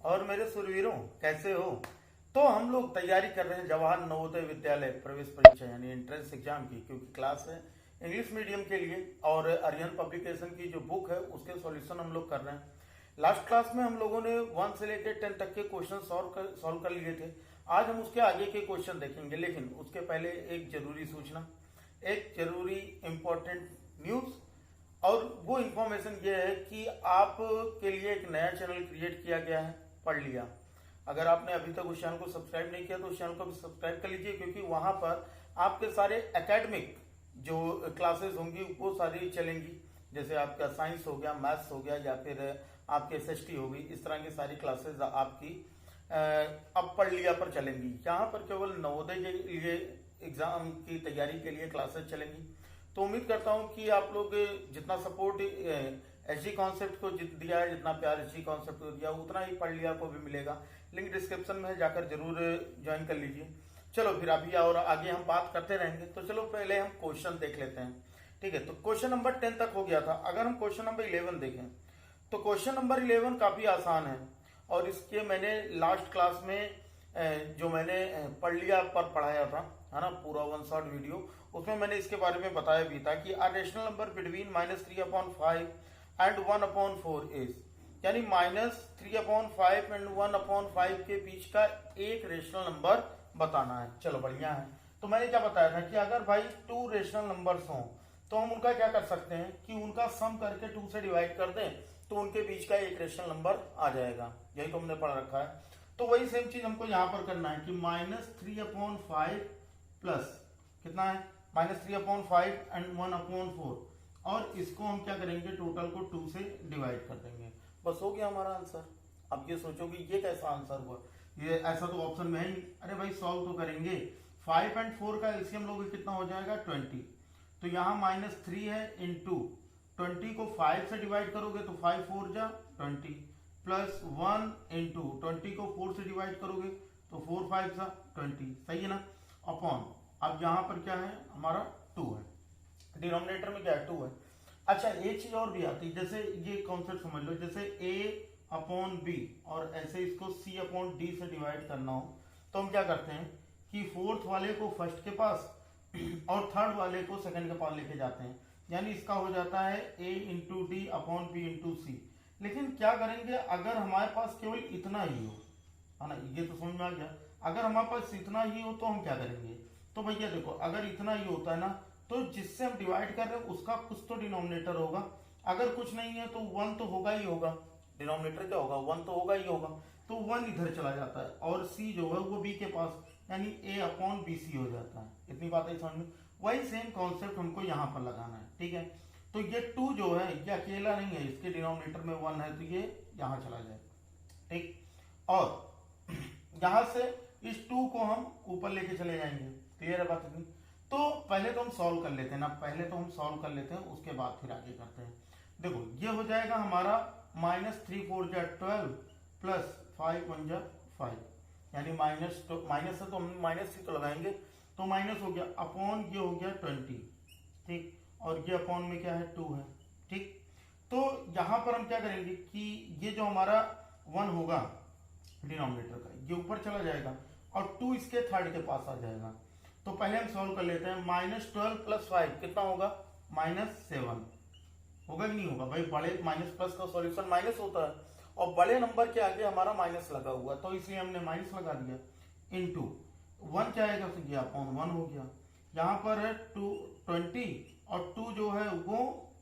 और मेरे सुरवीरों, कैसे हो? तो हम लोग तैयारी कर रहे हैं जवाहर नवोदय विद्यालय प्रवेश परीक्षा यानी एंट्रेंस एग्जाम की, क्योंकि क्लास है इंग्लिश मीडियम के लिए और अरिहंत पब्लिकेशन की जो बुक है उसके सॉल्यूशन हम लोग कर रहे हैं। लास्ट क्लास में हम लोगों ने 1 से लेकर 10 तक के क्वेश्चन सॉल्व कर लिए थे। आज हम उसके आगे के क्वेश्चन देखेंगे, लेकिन उसके पहले एक जरूरी सूचना, एक जरूरी इंपॉर्टेंट न्यूज। और वो इंफॉर्मेशन ये है कि आप के लिए एक नया चैनल क्रिएट किया गया है, पढ़ लिया। अगर आपने अभी तक उस चैनल को सब्सक्राइब नहीं किया तो उस चैनल को भी सब्सक्राइब कर लीजिए, क्योंकि वहां पर आपके सारे एकेडमिक जो क्लासेस होंगी वो सारी चलेंगी। जैसे आपका साइंस हो गया, मैथ्स हो गया, या फिर आपकी एसएसटी होगी, इस तरह की सारी क्लासेस आपकी अब पढ़ लिया पर चलेंगी। यहाँ पर केवल नवोदय के लिए एग्जाम की तैयारी के लिए क्लासेस चलेंगी। तो उम्मीद करता हूँ कि आप लोग जितना सपोर्ट एसजी कॉन्सेप्ट को दिया है, जितना प्यार एसजी कॉन्सेप्ट को दिया, उतना ही पढ़ लिया को भी मिलेगा। लिंक डिस्क्रिप्शन में जाकर जरूर ज्वाइन कर लीजिए। चलो फिर अभी और आगे हम बात करते रहेंगे। तो चलो पहले हम क्वेश्चन देख लेते हैं, ठीक है। तो क्वेश्चन नंबर 10 तक हो गया था। अगर हम क्वेश्चन नंबर 11 देखें तो क्वेश्चन नंबर 11 काफी आसान है, और इसके मैंने लास्ट क्लास में जो मैंने पढ़ लिया पर पढ़ाया था, है ना, पूरा 1 शॉट वीडियो, उसमें मैंने इसके बारे में बताया भी था कि a rational number between -3/5 and 1/4 is, यानी -3/5 एंड 1/5 के बीच का एक रेशनल नंबर बताना है। चलो बढ़िया है। तो मैंने क्या बताया था कि अगर भाई 2 रेशनल नंबर्स हों तो हम उनका क्या कर सकते हैं कि उनका सम करके 2 से डिवाइड कर दें तो उनके बीच का एक रेशनल नंबर आ जाएगा। यही तो हमने पढ़ रखा है। तो वही सेम चीज हमको यहाँ पर करना है कि -3/5 प्लस कितना है -3/5 एंड 1/4, और इसको हम क्या करेंगे, टोटल को 2 से डिवाइड कर देंगे। बस हो गया हमारा आंसर। अब ये सोचो कि ये कैसा आंसर हुआ, ये ऐसा तो ऑप्शन में है नहीं। अरे भाई सॉल्व तो करेंगे। 5 एंड 4 का एलसीएम लोगे कितना हो जाएगा 20। तो यहाँ -3 है इंटू 20 को 5 से डिवाइड करोगे तो 5 4 जा 20, प्लस 1 इंटू 20 को 4 से डिवाइड करोगे तो 4 5 जा 20, सही है ना, अपॉन। अब यहाँ पर क्या है हमारा 2 है, डिनोमिनेटर में क्या है 2 है। अच्छा एक चीज और भी आती है, जैसे ये कॉन्सेप्ट समझ लो, जैसे A/B और ऐसे इसको C/D से डिवाइड करना हो तो हम क्या करते हैं कि फोर्थ वाले को फर्स्ट के पास और थर्ड वाले को सेकंड के पास लेके जाते हैं, यानी इसका हो जाता है A/D/B/C। लेकिन क्या करेंगे अगर हमारे पास केवल इतना ही हो, है ना, ये तो समझ में आ गया। अगर हमारे पास इतना ही हो तो हम क्या करेंगे, तो भैया देखो अगर इतना ही होता है ना तो जिससे हम डिवाइड कर रहे हैं उसका कुछ तो डिनोमिनेटर होगा। अगर कुछ नहीं है तो 1 तो होगा ही होगा, डिनोमिनेटर क्या होगा 1 तो होगा ही होगा। तो 1 इधर चला जाता है और C जो है वो B के पास, यानी A/BC हो जाता है। इतनी बात है समझ में। वही सेम कॉन्सेप्ट हमको यहाँ पर लगाना है, ठीक है। तो ये 2 जो है ये अकेला नहीं है, इसके डिनोमिनेटर में 1 है तो ये यहाँ चला जाएगा, ठीक। और यहाँ से इस 2 को हम ऊपर लेके चले जाएंगे। क्लियर है बात इतनी। तो पहले तो हम सॉल्व कर लेते हैं ना, पहले तो हम सॉल्व कर लेते हैं, उसके बाद फिर आगे करते हैं। देखो ये हो जाएगा हमारा -3 4 जा 12 प्लस 5 1 जा 5, यानी माइनस है तो हम -3 तो लगाएंगे, तो माइनस हो गया, अपॉन ये हो गया 20, ठीक, और ये अपॉन में क्या है 2 है, ठीक। तो यहां पर हम क्या करेंगे कि ये जो हमारा 1 होगा डिनोमिनेटर का, ये ऊपर चला जाएगा और 2 इसके थर्ड के पास आ जाएगा। तो पहले हम सॉल्व कर लेते हैं। -12 + 5 कितना होगा -7 होगा कि नहीं होगा भाई, बड़े माइनस प्लस का सॉल्यूशन माइनस होता है और बड़े नंबर के आगे हमारा माइनस लगा हुआ, तो इसलिए हमने माइनस लगा दिया। इंटू 1 क्या आएगा तो गया अपॉन 1 हो गया। यहाँ पर है 20 और 2 जो है वो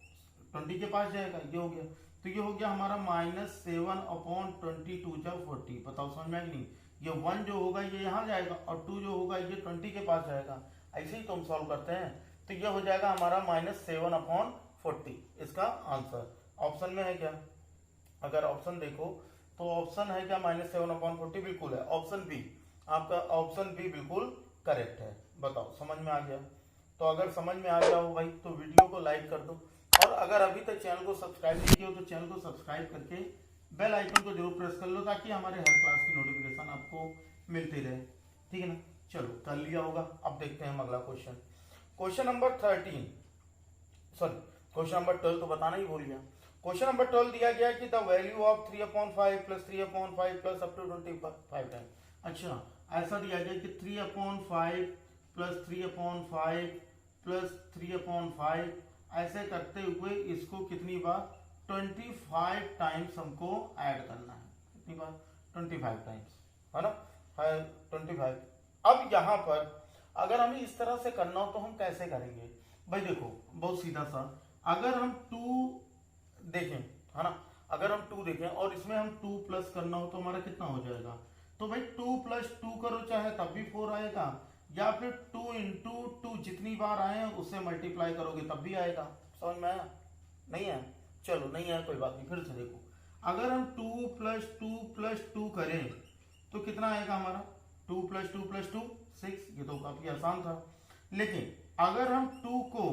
20 के पास जाएगा, ये हो गया। तो ये हो गया हमारा -7/22 जा 40। बताओ समझ में नहीं, ये 1 जो होगा ये यहाँ जाएगा और 2 जो होगा ये 20 के पास जाएगा। ऐसे ही तो हम सॉल्व करते हैं। तो ये हो जाएगा हमारा -7/40 इसका आंसर। ऑप्शन में है क्या, अगर ऑप्शन देखो तो ऑप्शन है क्या -7/40, बिल्कुल है। ऑप्शन बी, आपका ऑप्शन बी बिल्कुल करेक्ट है। बताओ समझ में आ गया। तो अगर समझ में आ गया हो भाई तो वीडियो को लाइक कर दो, और अगर अभी तक चैनल को सब्सक्राइब नहीं किया हो तो चैनल को सब्सक्राइब करके बेल आइकन को जरूर प्रेस कर लो, ताकि हमारे हर क्लास की नोटिफिकेशन आपको मिलती रहे, ठीक है ना। चलो कर लिया होगा। अब देखते हैं हम अगला question. Question number 13, sorry question number 12 तो बताना ही भूल गया। क्वेश्चन नंबर 12 दिया गया कि the value of 3/5 plus 3/5 plus up to 25 time. अच्छा, ऐसा दिया गया कि 3/5 प्लस 3/5 प्लस 3/5 ऐसे करते हुए इसको कितनी बार 25 टाइम्स हमको ऐड करना है। कितनी बार 25 टाइम्स, है ना, 25। अब यहाँ पर अगर हमें इस तरह से करना हो तो हम कैसे करेंगे भाई? देखो बहुत सीधा सा, अगर हम 2 देखें, है ना, अगर हम 2 देखें और इसमें हम 2 प्लस करना हो तो हमारा कितना हो जाएगा? तो भाई 2 प्लस 2 करो चाहे तब भी 4 आएगा, या फिर 2 इंटू 2 जितनी बार आए उससे मल्टीप्लाई करोगे तब भी आएगा। समझ में आया? नहीं है? चलो नहीं है कोई बात नहीं, फिर से देखो, अगर हम 2 प्लस 2 प्लस 2 करें तो कितना आएगा हमारा? 2 प्लस 2 प्लस 2 6। ये तो काफी आसान था। लेकिन अगर हम 2 को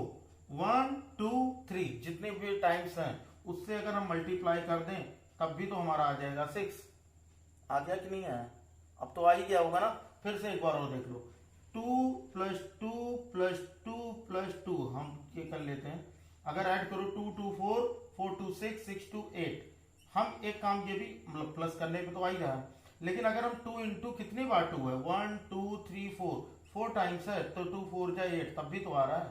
1 2 3 जितने भी टाइम्स हैं उससे अगर हम मल्टीप्लाई कर दें तब भी तो हमारा आ जाएगा 6। आ गया कि नहीं आया? अब तो आ ही गया होगा ना। फिर से एक बार और देख लो, 2 प्लस 2 प्लस 2 प्लस 2 हम ये कर लेते हैं। अगर ऐड करो 2 2 4 4 2 6 6 2 8, हम एक काम ये भी मतलब प्लस करने पे तो आ ही रहा है। लेकिन अगर हम 2 इंटू कितनी बार 2 है 1 2 3 4 टाइम्स है तो 2 4 जा 8 तब भी तो आ रहा है।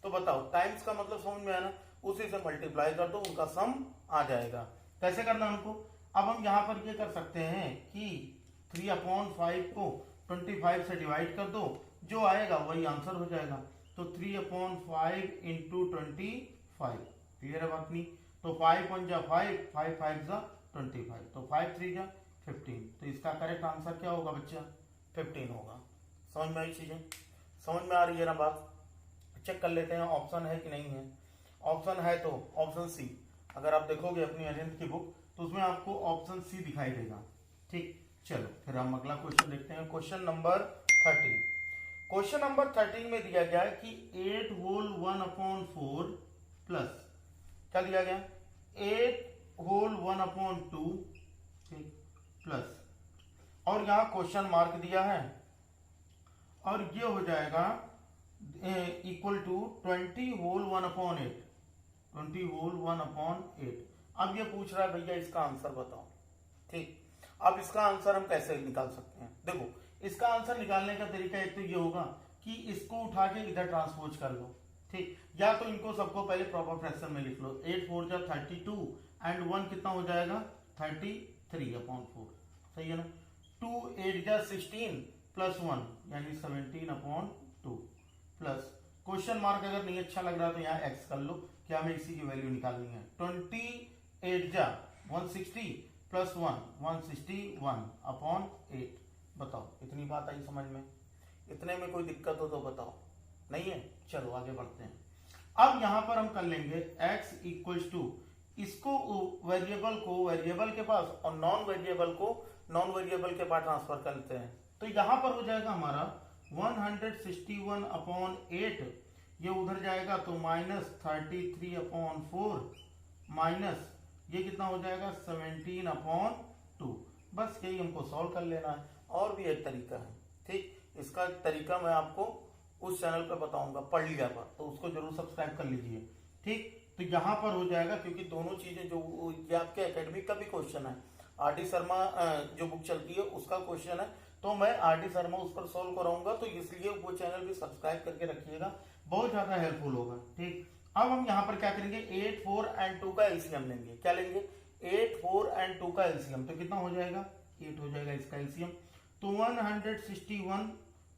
तो बताओ टाइम्स का मतलब समझ में आया ना? उसी से मल्टीप्लाई कर दो, उनका सम आ जाएगा। कैसे करना हमको? अब हम यहाँ पर ये कर सकते हैं कि 3/5 को 25 से डिवाइड कर दो, जो आएगा वही आंसर हो जाएगा। तो 3/5 इंटू 25, क्लियर है बात नहीं? तो 5 1 जा 5 5 5 जा 25, तो 5 3 जा 15। तो इसका करेक्ट आंसर क्या होगा बच्चा? 15 होगा। समझ में आई चीजें? समझ में आ रही है ना बात? चेक कर लेते हैं ऑप्शन है कि नहीं है। ऑप्शन है तो ऑप्शन सी, अगर आप देखोगे अपनी अरिहंत की बुक तो उसमें आपको ऑप्शन सी दिखाई देगा। ठीक, चलो फिर हम अगला क्वेश्चन देखते हैं। Question number 13। क्वेश्चन नंबर 13 में दिया गया है कि 8 होल 1/4 प्लस क्या दिया गया? 8 होल 1/2, ठीक, प्लस, और यहां क्वेश्चन मार्क दिया है, और ये हो जाएगा इक्वल टू 20 होल 1/8, 20 होल 1/8। अब ये पूछ रहा है भैया इसका आंसर बताओ। ठीक, अब इसका आंसर हम कैसे निकाल सकते हैं? देखो, इसका आंसर निकालने का तरीका एक तो ये होगा कि इसको उठा के इधर ट्रांसपोज कर लो। ठीक, या तो इनको सबको पहले प्रॉपर फ्रैक्शन में लिख लो। 8 4 जा 32 एंड 1 कितना हो जाएगा? 33/4, सही है ना? 2 8 जा 16 प्लस 1 यानी 17/2 प्लस क्वेश्चन मार्क अगर नहीं अच्छा लग रहा तो यहाँ एक्स कर लो कि हमें इसी की वैल्यू निकालनी है। 28 जा 160 प्लस 1 161/8। बताओ इतनी बात आई समझ में? इतने में कोई दिक्कत हो तो बताओ। नहीं है? चलो आगे बढ़ते हैं। अब यहां पर हम कर लेंगे x इक्वल्स टू, इसको वेरिएबल को वेरिएबल के पास और नॉन वेरिएबल को नॉन वेरिएबल के पास ट्रांसफर कर लेते हैं। तो यहां पर हो जाएगा हमारा 161/8, ये उधर जाएगा तो -33/4 माइनस ये कितना हो जाएगा 17/2। बस यही हमको सॉल्व कर लेना है। और भी एक तरीका है, ठीक, इसका तरीका मैं आपको उस चैनल पर बताऊंगा, पढ़ लिया पर, तो उसको जरूर सब्सक्राइब कर लीजिए। ठीक, तो यहाँ पर हो जाएगा, क्योंकि दोनों चीजें जो ये आपके एकेडमिक का भी क्वेश्चन है, आर डी शर्मा जो बुक चलती है उसका क्वेश्चन है, तो मैं आर डी शर्मा उस पर सॉल्व कराऊंगा, तो इसलिए वो चैनल भी सब्सक्राइब करके रखिएगा, बहुत ज्यादा हेल्पफुल होगा। ठीक, अब हम यहाँ पर क्या करेंगे 8 4 एंड 2 का एलसीएम लेंगे। क्या लेंगे? 8 4 एंड 2 का एलसीएम। तो कितना हो जाएगा? 8 हो जाएगा इसका एलसीएम। तो 161,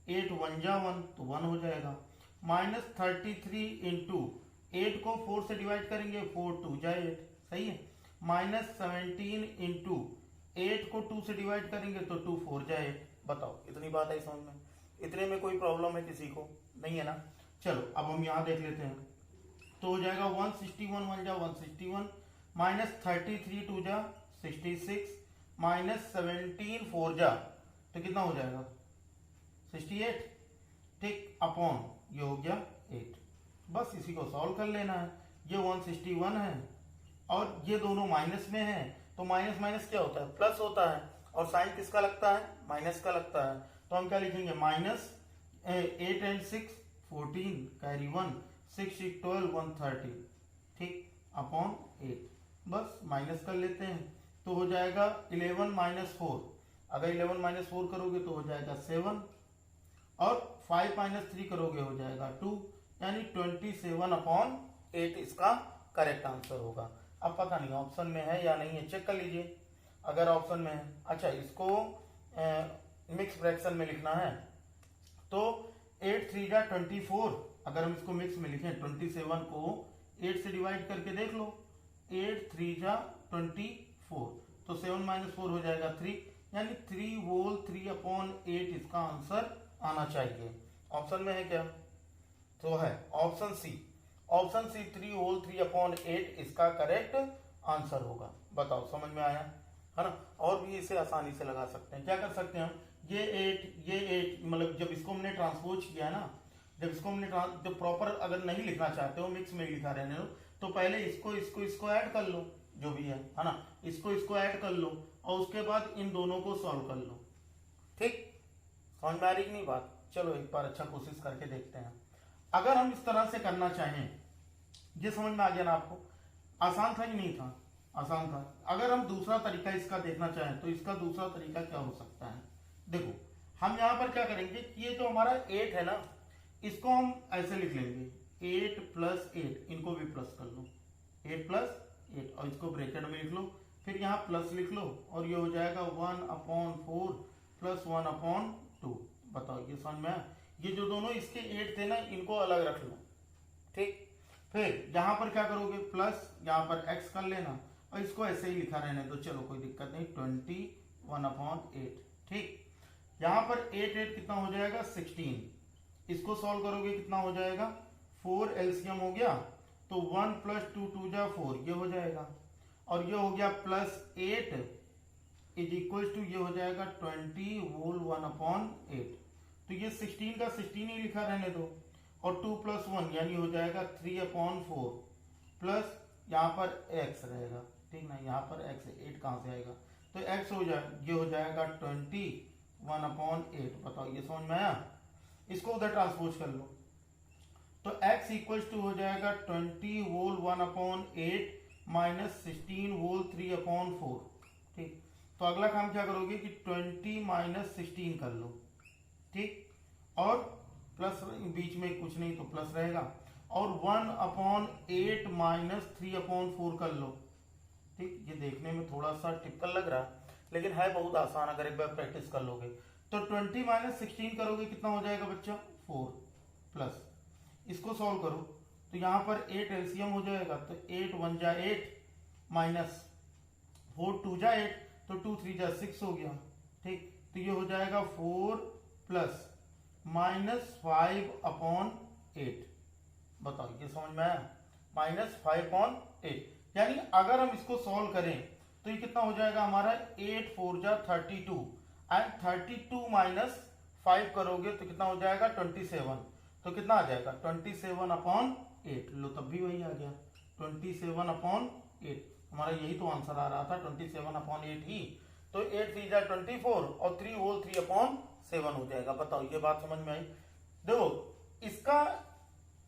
8 1 जा 1 तो 1 हो जाएगा, -33 इंटू 8 को 4 से डिवाइड करेंगे 4 2 जा 8, सही है, -17 इंटू 8 को 2 से डिवाइड करेंगे तो 2 4 जा 8। बताओ इतनी बात है समझ में? इतने में कोई प्रॉब्लम है किसी को? नहीं है ना? चलो अब हम यहाँ देख लेते हैं। तो हो जाएगा 161 1 जा 161, -33 2 जा 66, -17 4 जा तो कितना हो जाएगा 68, ठीक, अपॉन ये हो गया 8। बस इसी को सॉल्व कर लेना है। ये 161 है और ये दोनों माइनस में है, तो माइनस माइनस क्या होता है? प्लस होता है, और साइन किसका लगता है? माइनस का लगता है। तो हम क्या लिखेंगे? -8 एंड 6 14 कैरी 1 6 6 12 130, ठीक, अपॉन 8। बस माइनस कर लेते हैं तो हो जाएगा 11 माइनस 4। अगर 11 माइनस 4 करोगे तो हो जाएगा 7 और 5 माइनस 3 करोगे हो जाएगा 2, यानी 27/8 इसका करेक्ट आंसर होगा। अब पता नहीं ऑप्शन में है या नहीं है, चेक कर लीजिए अगर ऑप्शन में है। अच्छा, इसको मिक्स फ्रैक्शन में लिखना है तो 8 3 जा 24, अगर हम इसको मिक्स में लिखें 27 को 8 से डिवाइड करके देख लो, 8 3 जा 24, तो 7 माइनस 4 हो जाएगा 3, यानी 3 होल 3/8 इसका आंसर आना चाहिए। ऑप्शन में है क्या? तो है option C. Option C 3 whole 3/8 इसका करेक्ट आंसर होगा। बताओ समझ में आया है ना? और भी इसे आसानी से लगा सकते हैं। क्या कर सकते हैं हम, ये 8 मतलब जब इसको हमने ट्रांसपोज किया है ना, जब इसको हमने जब प्रॉपर अगर नहीं लिखना चाहते हो, मिक्स में ही लिखा रहने दो, तो पहले इसको ऐड कर लो, जो भी है ना, इसको ऐड कर लो और उसके बाद इन दोनों को सॉल्व कर लो। ठीक, समझ में आ रही कि नहीं बात? चलो एक बार अच्छा कोशिश करके देखते हैं। अगर हम इस तरह से करना चाहें, ये समझ में आ गया ना आपको? आसान था कि नहीं था? आसान था। अगर हम दूसरा तरीका इसका देखना चाहें तो इसका दूसरा तरीका क्या हो सकता है? देखो, हम यहां पर क्या करेंगे कि ये जो हमारा 8 है ना, इसको हम ऐसे लिख लेंगे 8 + 8, इनको भी प्लस कर लो, 8 + 8 और इसको ब्रैकेट में लिख लो, फिर यहाँ प्लस लिख लो और ये हो जाएगा 1/4 + 1/2। बताओ ये समझ में आया? ये जो दोनों इसके 8 थे ना, इनको अलग रख लो। ठीक, फिर यहां पर क्या करोगे, प्लस यहां पर x कर लेना और इसको ऐसे ही लिखा रहने दो, चलो कोई दिक्कत नहीं, 21/8। ठीक, यहां पर 8 8 कितना हो जाएगा 16, इसको सॉल्व करोगे कितना हो जाएगा 4, एलसीएम हो गया तो 1 + 2 2 जा 4, ये हो जाएगा, और ये हो गया +8 = ये हो जाएगा 20 होल 1/8। तो ये 16 का 16 ही लिखा रहने दो, और 2 + 1 यानी हो जाएगा 3/4 प्लस यहाँ पर x रहेगा। ठीक ना, यहाँ पर x 8 कहाँ से आएगा, तो x हो जाए, ये हो जाएगा 21/8। बताओ ये समझ में आया? इसको उधर ट्रांसपोज कर लो तो x = हो जाएगा 20 होल 1/8 - 16 होल 3/4। ठीक, तो अगला काम क्या करोगे कि 20 - 16 कर लो। ठीक, और प्लस बीच में कुछ नहीं तो प्लस रहेगा, और 1/8 - 3/4 कर लो। ठीक, ये देखने में थोड़ा सा टिपिकल लग रहा है लेकिन है बहुत आसान अगर एक बार प्रैक्टिस कर लोगे। तो 20 - 16 करोगे कितना हो जाएगा बच्चा 4, प्लस इसको सॉल्व करो तो यहाँ पर 8 एलसीएम हो जाएगा, तो 8 1 जा 8 माइनस 4 2 जा 8, तो 2 3 जा 6 हो गया। ठीक, तो ये हो जाएगा 4 प्लस -5/8। बताओ ये समझ में आया? -5/8, यानी अगर हम इसको सॉल्व करें तो ये कितना हो जाएगा हमारा 8 4 जा 32, एंड 32 - 5 करोगे तो कितना हो जाएगा 27। तो कितना आ जाएगा 27/8। लो तब भी वही आ गया 27/8। हमारा यही तो आंसर आ रहा था 27/8 ही। तो 8 3 जा 24 और 3 होल 3/7 हो जाएगा। बताओ ये बात समझ में आई? देखो इसका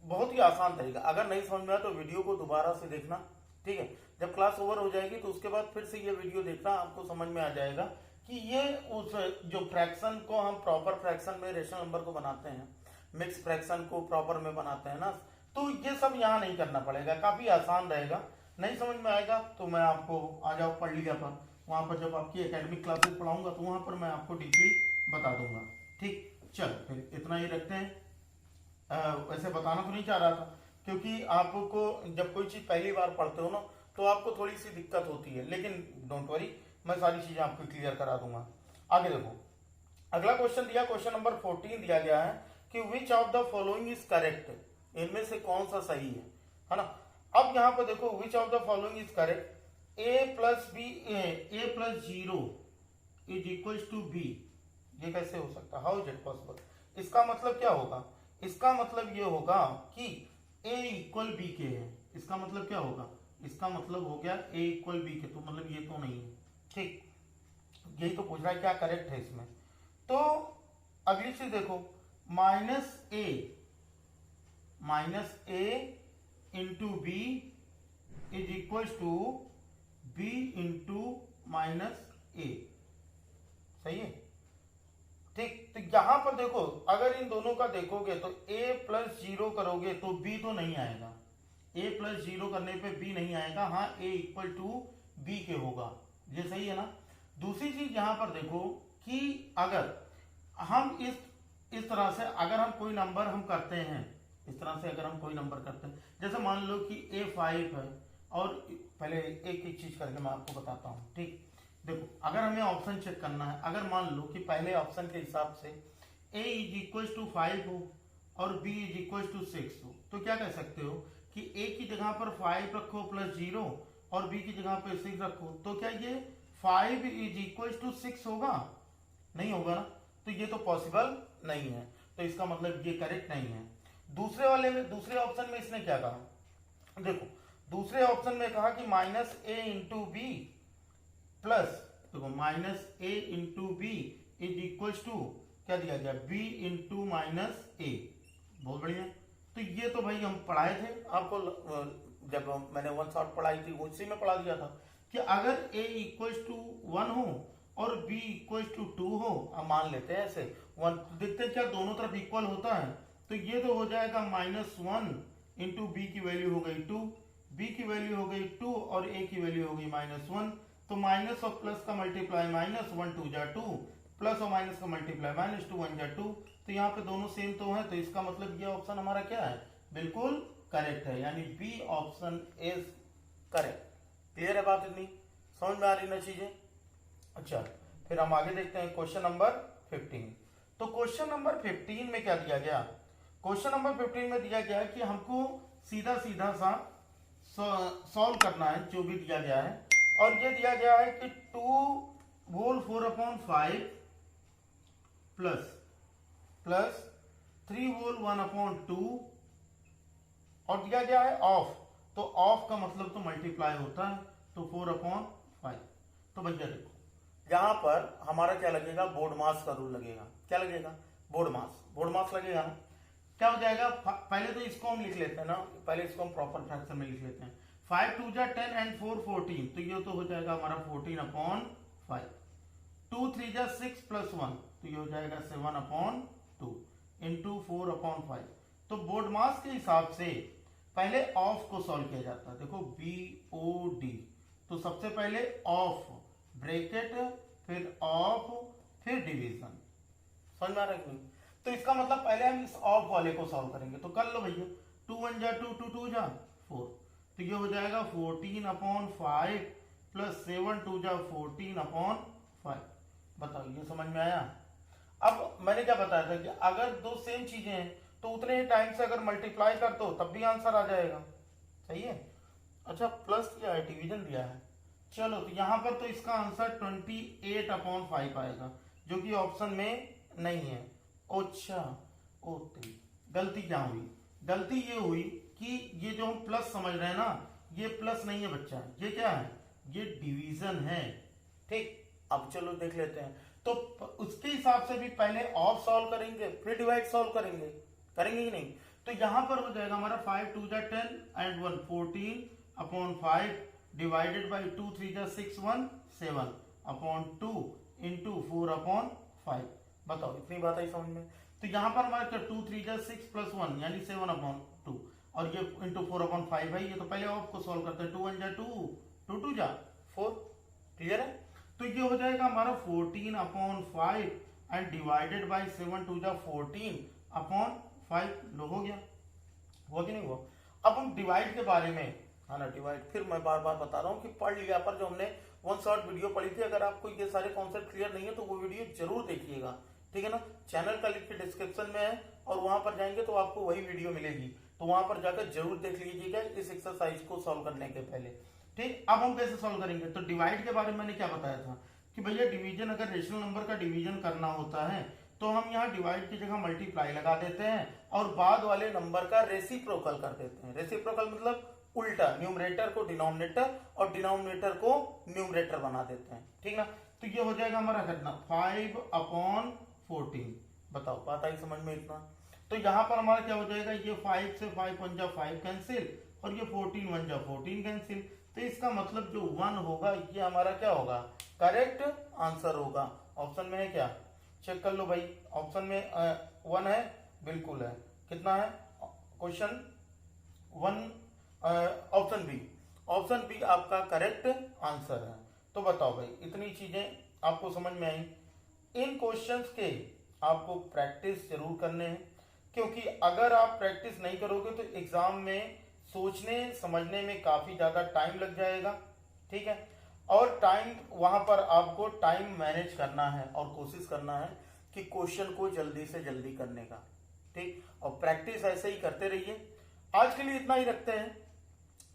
बहुत ही आसान तरीका, अगर नहीं समझ में आया तो वीडियो को दोबारा से देखना। ठीक है, जब क्लास ओवर हो जाएगी तो उसके बाद फिर से ये वीडियो देखना, आपको समझ में आ जाएगा कि ये उस जो फ्रैक्शन को हम प्रॉपर फ्रैक्शन में रेशनल नंबर को बनाते हैं, मिक्स फ्रैक्शन को प्रॉपर में बनाते हैं ना, तो ये सब यहाँ नहीं करना पड़ेगा, काफी आसान रहेगा। नहीं समझ में आएगा तो मैं आपको आ जाओ पढ़ लिया पर, वहां पर जब आपकी एकेडमिक क्लासेस पढ़ाऊंगा तो वहां पर मैं आपको डीपली बता दूंगा। ठीक, चल फिर इतना ही रखते हैं। वैसे बताना तो नहीं चाह रहा था क्योंकि आपको जब कोई चीज पहली बार पढ़ते हो ना तो आपको थोड़ी सी दिक्कत होती है, लेकिन डोंट वरी, मैं सारी चीजें आपको क्लियर करा दूंगा। आगे देखो, अगला क्वेश्चन दिया, क्वेश्चन नंबर 14 दिया गया है कि which of the following is correct, इनमें से कौन सा सही है ना। अब यहाँ पर देखो which of the following is correct, a + b = b, ये कैसे हो सकता है, हाउ इज इट पॉसिबल? इसका मतलब क्या होगा, इसका मतलब ये होगा कि a = b के है। इसका मतलब क्या होगा, इसका मतलब हो गया a = b के, तो मतलब ये तो नहीं है। ठीक, यही तो पूछ रहा है क्या करेक्ट है इसमें। तो अगली चीज देखो, -a × b = b into minus ए। सही है, ठीक। तो यहां पर देखो, अगर इन दोनों का देखोगे तो a प्लस 0 करोगे तो b तो नहीं आएगा, a प्लस 0 करने पे b नहीं आएगा। हाँ, a इक्वल टू b के होगा, ये सही है ना। दूसरी चीज यहां पर देखो कि अगर हम इस तरह से अगर हम कोई नंबर हम करते हैं, इस तरह से अगर हम कोई नंबर करते हैं, जैसे मान लो कि a5 है, और पहले एक एक चीज करके मैं आपको बताता हूँ, ठीक। देखो, अगर हमें ऑप्शन चेक करना है, अगर मान लो कि पहले ऑप्शन के हिसाब से a इज इक्वल टू 5 हो और b इज इक्वल टू 6 हो, तो क्या कह सकते हो कि a की जगह पर 5 रखो प्लस 0 और b की जगह पर 6 रखो, तो क्या ये 5 इज इक्वल टू 6 होगा? नहीं होगा ना, तो ये तो पॉसिबल नहीं है, तो इसका मतलब ये करेक्ट नहीं है। दूसरे वाले में, दूसरे ऑप्शन में इसने क्या कहा, देखो दूसरे ऑप्शन में कहा कि minus A into B plus, देखो minus A into B is equal to क्या दिया गया, बी इंटू माइनस ए। बहुत बढ़िया। तो ये तो भाई हम पढ़ाए थे आपको, जब मैंने वन शॉट पढ़ाई थी उसी में पढ़ा दिया था कि अगर a इक्वल टू 1 हो और b इक्वल टू 2 हो, अब मान लेते हैं ऐसे 1, देखते हैं क्या दोनों तरफ इक्वल होता है, तो ये तो हो जाएगा -1 इंटू बी की वैल्यू हो गई 2, b की वैल्यू हो गई 2 और a की वैल्यू हो गई -1। तो माइनस और प्लस का मल्टीप्लाई -1 2 जा 2, प्लस और माइनस का मल्टीप्लाई -2 1 जा 2, तो यहाँ पे दोनों सेम तो है, तो इसका मतलब ये ऑप्शन हमारा क्या है, बिल्कुल करेक्ट है, यानी B option is correct. Clear है बात, इतनी समझ में आ रही ना चीजें। अच्छा, फिर हम आगे देखते हैं क्वेश्चन नंबर 15। तो क्वेश्चन नंबर 15 में क्या दिया गया, क्वेश्चन नंबर 15 में दिया गया है कि हमको सीधा सीधा सा सॉल्व करना है जो भी दिया गया है, और ये दिया गया है कि 2 whole 4/5 प्लस 3 whole 1/2 और दिया गया है ऑफ, तो ऑफ का मतलब तो मल्टीप्लाई होता है, तो 4/5। तो भैया देखो यहां पर हमारा क्या लगेगा, बोर्ड मास का रूल लगेगा। क्या लगेगा, बोर्ड मास लगेगा ना। क्या हो जाएगा, पहले तो इसको हम लिख लेते हैं ना, पहले इसको हम प्रॉपर फ्रैक्शन में लिख लेते हैं। 5 2 जा 10 एंड 4 14, तो ये तो हो जाएगा हमारा 14/5। 2 3 जा 6 प्लस 1, तो ये हो जाएगा 7/2 इंटू 4/5। तो बोर्ड मास के हिसाब से पहले ऑफ को सॉल्व किया जाता है। देखो BOD, तो सबसे पहले ऑफ ब्रैकेट, फिर ऑफ, फिर डिवीजन। समझ में आ रहा है? तो इसका मतलब पहले हम इस ऑफ वाले को सॉल्व करेंगे, तो कर लो भैया। 2 1 जा 2, 2 2 जा 4, तो ये हो जाएगा 14/5 प्लस 7 2 जा 14/5। बताओ ये समझ में आया? अब मैंने क्या बताया था कि अगर दो सेम चीजें हैं तो उतने ही टाइम से अगर मल्टीप्लाई कर दो तब भी आंसर आ जाएगा। सही है। अच्छा, प्लस दिया है, डिवीजन दिया है, चलो तो यहां पर तो इसका आंसर 28/5 आएगा, जो कि ऑप्शन में नहीं है। अच्छा, गलती क्या हुई, गलती ये हुई कि ये जो हम प्लस समझ रहे हैं ना, ये प्लस नहीं है बच्चा, ये क्या है, ये डिवीजन है। ठीक, अब चलो देख लेते हैं। तो उसके हिसाब से भी पहले ऑफ सॉल्व करेंगे, फिर डिवाइड सॉल्व करेंगे कि नहीं। तो यहां पर हो जाएगा हमारा 5 2 जा 10 एंड 1 14/5 डिवाइडेड बाई 2 3 जा 6 1 7/2 इंटू 4/5। बताओ इतनी बात आई समझ में? तो यहां पर हमारे 2 3 जा 6 प्लस 1 यानी 7/2 और ये इंटू 4/5 है। ये तो पहले ऑफ को सॉल्व करते हैं। 2 1 जा 2, 2 2 जा 4। क्लियर है? तो ये हो जाएगा हमारा 14/5 एंड डिवाइडेड बाई 7 2 जा 14/5। लो हो गया, हुआ कि नहीं हुआ? अब हम डिवाइड के बारे में, है ना, डिवाइड फिर मैं बार बार बता रहा हूँ कि पढ़ लिया पर जो हमने वन शॉट वीडियो पढ़ी थी, अगर आपको ये सारे कॉन्सेप्ट क्लियर नहीं है तो वो वीडियो जरूर देखिएगा। ठीक है ना, चैनल का लिंक डिस्क्रिप्शन में है और वहां पर जाएंगे तो आपको वही वीडियो मिलेगी, तो वहां पर जाकर जरूर देख लीजिएगा इस एक्सरसाइज को सॉल्व करने के पहले। ठीक, अब हम कैसे सॉल्व करेंगे? तो डिवाइड के बारे में मैंने क्या बताया था कि भैया डिवीजन, अगर रेशनल नंबर का डिवीजन करना होता है तो हम यहाँ डिवाइड की जगह मल्टीप्लाई लगा देते हैं और बाद वाले नंबर का रेसिप्रोकल कर देते हैं। रेसिप्रोकल मतलब उल्टा, न्यूमरेटर को डिनोमिनेटर और डिनोमिनेटर को न्यूमरेटर बना देते हैं। ठीक ना, तो ये हो जाएगा हमारा कितना, 5/14। बताओ बात आई समझ में इतना? तो यहाँ पर हमारा क्या हो जाएगा, ये 5 से 5 1 जा 5 कैंसिल और ये 14 1 जा 14 कैंसिल, तो इसका मतलब जो 1 होगा ये हमारा क्या होगा, करेक्ट आंसर होगा। ऑप्शन में है क्या, चेक कर लो भाई, ऑप्शन में 1 है, बिल्कुल है। कितना है क्वेश्चन 1, ऑप्शन बी आपका करेक्ट आंसर है। तो बताओ भाई, इतनी चीजें आपको समझ में आई। इन क्वेश्चंस के आपको प्रैक्टिस जरूर करने हैं, क्योंकि अगर आप प्रैक्टिस नहीं करोगे तो एग्जाम में सोचने समझने में काफी ज्यादा टाइम लग जाएगा, ठीक है। और टाइम वहां पर आपको टाइम मैनेज करना है और कोशिश करना है कि क्वेश्चन को जल्दी से जल्दी करने का, ठीक। और प्रैक्टिस ऐसे ही करते रहिए। आज के लिए इतना ही रखते हैं,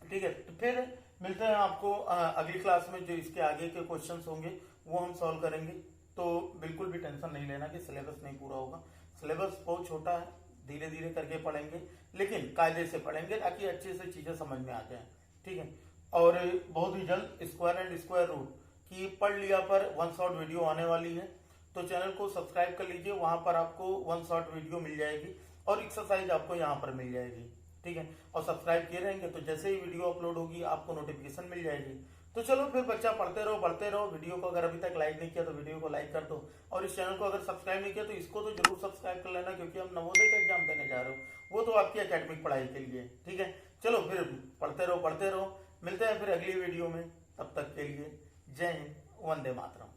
ठीक है। तो फिर मिलते हैं आपको अगली क्लास में, जो इसके आगे के क्वेश्चंस होंगे वो हम सॉल्व करेंगे। तो बिल्कुल भी टेंशन नहीं लेना कि सिलेबस नहीं पूरा होगा, सिलेबस बहुत छोटा है, धीरे धीरे करके पढ़ेंगे, लेकिन कायदे से पढ़ेंगे ताकि अच्छे से चीजें समझ में आ जाए, ठीक है। और बहुत ही जल्द स्क्वायर एंड स्क्वायर रूट की पढ़ लिया पर 1 शॉर्ट वीडियो आने वाली है, तो चैनल को सब्सक्राइब कर लीजिए, वहां पर आपको 1 शॉर्ट वीडियो मिल जाएगी और एक्सरसाइज आपको यहाँ पर मिल जाएगी, ठीक है। और सब्सक्राइब किए रहेंगे तो जैसे ही वीडियो अपलोड होगी आपको नोटिफिकेशन मिल जाएगी। तो चलो फिर बच्चा, पढ़ते रहो। वीडियो को अगर अभी तक लाइक नहीं किया तो वीडियो को लाइक कर दो, और इस चैनल को अगर सब्सक्राइब नहीं किया तो इसको तो जरूर सब्सक्राइब कर लेना, क्योंकि हम नवोदय का एग्जाम देने जा रहे हो, वो तो आपकी एकेडमिक पढ़ाई के लिए, ठीक है। चलो फिर पढ़ते रहो। मिलते हैं फिर अगली वीडियो में, तब तक के लिए जय हिंद, वंदे मातरम।